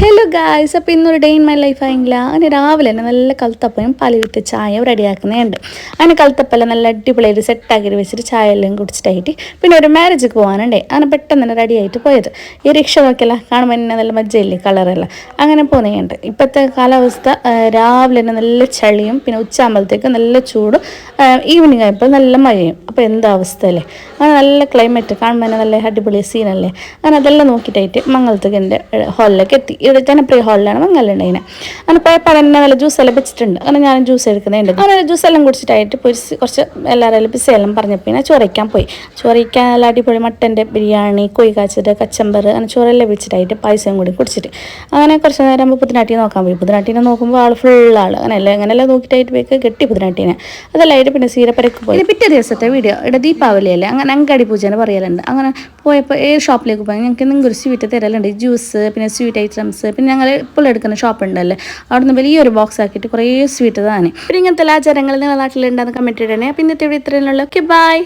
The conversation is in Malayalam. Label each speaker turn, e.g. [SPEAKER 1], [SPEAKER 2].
[SPEAKER 1] ഹലോ ഗായ്സ്, അപ്പോൾ ഇന്നൊരു ഡേ ഇൻ മൈ ലൈഫ് ആയെങ്കിൽ അങ്ങനെ രാവിലെ തന്നെ നല്ല കൽത്തപ്പയും പാലിവിട്ട് ചായ റെഡിയാക്കുന്നുണ്ട്. അങ്ങനെ കൽത്തപ്പെല്ലാം നല്ല അടിപൊളിയായിട്ട് സെറ്റാക്കി വെച്ചിട്ട് ചായ എല്ലാം കുടിച്ചിട്ടായിട്ട് പിന്നെ ഒരു മാരേജിക്ക് പോകാനുണ്ടേ. അങ്ങനെ പെട്ടെന്ന് തന്നെ റെഡി ആയിട്ട് പോയത്. ഈ റിക്ഷ നോക്കിയല്ല കാണുമ്പോൾ തന്നെ നല്ല മജ്ജയില്ലേ കളറെല്ലാം. അങ്ങനെ പോകുന്നുണ്ട്. ഇപ്പോഴത്തെ കാലാവസ്ഥ രാവിലെ തന്നെ നല്ല ചളിയും പിന്നെ ഉച്ചയാകുമ്പോഴത്തേക്ക് നല്ല ചൂടും ഈവനിങ് ആയപ്പോൾ നല്ല മഴയും. അപ്പോൾ എന്താ അവസ്ഥ അല്ലേ? അങ്ങനെ നല്ല ക്ലൈമറ്റ് കാണുമ്പോൾ തന്നെ നല്ല അടിപൊളി സീനല്ലേ. അങ്ങനെ അതെല്ലാം നോക്കിയിട്ടായിട്ട് മംഗലത്തേക്കിൻ്റെ ഹാളിലേക്ക് എത്തി. ഇവിടെ ജനപ്രിയ ഹാളിലാണ് മംഗലുണ്ടായിനെ. അങ്ങനെ പോയപ്പോൾ തന്നെ നല്ല ജ്യൂസെല്ലാം വെച്ചിട്ടുണ്ട്. അങ്ങനെ ഞാൻ ജ്യൂസ് എടുക്കുന്നുണ്ട്. അങ്ങനെ ജ്യൂസെല്ലാം കുടിച്ചിട്ടായിട്ട് കുറച്ച് എല്ലാവരും പിസയെല്ലാം പറഞ്ഞപ്പോൾ പിന്നെ ചോറയ്ക്കാൻ പോയി. ചോറയ്ക്കാൻ നല്ല അടിപൊളി മട്ടൻ്റെ ബിരിയാണി, കോഴി കാച്ചത്, കച്ചമ്പർ അങ്ങനെ ചോറെല്ലാം വെച്ചിട്ടായിട്ട് പായസം കൂടി കുടിച്ചിട്ട് അങ്ങനെ കുറച്ച് നേരം ആകുമ്പോൾ പുതിനാട്ടിനെ നോക്കാൻ പോയി. പുതിനാട്ടിനെ നോക്കുമ്പോൾ ആൾ ഫുൾ ആൾ അങ്ങനെല്ലാം നോക്കിയിട്ടായിട്ട് പോയി കെട്ടി പുതിനാട്ടിനെ. അതെല്ലായിട്ട് പിന്നെ സീരപ്പരക്ക് പോയി. പിറ്റേ ദിവസത്തെ വീഡിയോ ഇവിടെ ദീപാവലിയല്ലേ, അങ്ങനെ അങ്കാടി പൂജേനെ പറയലുണ്ട്. അങ്ങനെ പോയപ്പോൾ ഏത് ഷോപ്പിലേക്ക് പോയി ഞങ്ങൾക്ക് എന്തെങ്കിലും ഒരു സ്വീറ്റ് തരലുണ്ട്. ജ്യൂസ് പിന്നെ സ്വീറ്റ് ഐറ്റംസ് പിന്നെ ഞങ്ങൾ ഇപ്പോൾ എടുക്കുന്ന ഷോപ്പ് ഉണ്ടല്ലേ, അവിടുന്ന് വലിയൊരു ബോക്സ് ആക്കിയിട്ട് കുറേ സ്വീറ്റ് തന്നെ. പിന്നെ ഇങ്ങനത്തെ ആചാരങ്ങൾ നിങ്ങളുടെ നാട്ടിലുണ്ടെന്ന് കമൻറ്റ് ഇടണേ. പിന്നെ ഇന്നത്തെ ഇവിടെ ഇത്രയുള്ള ഓക്കെ ബൈ.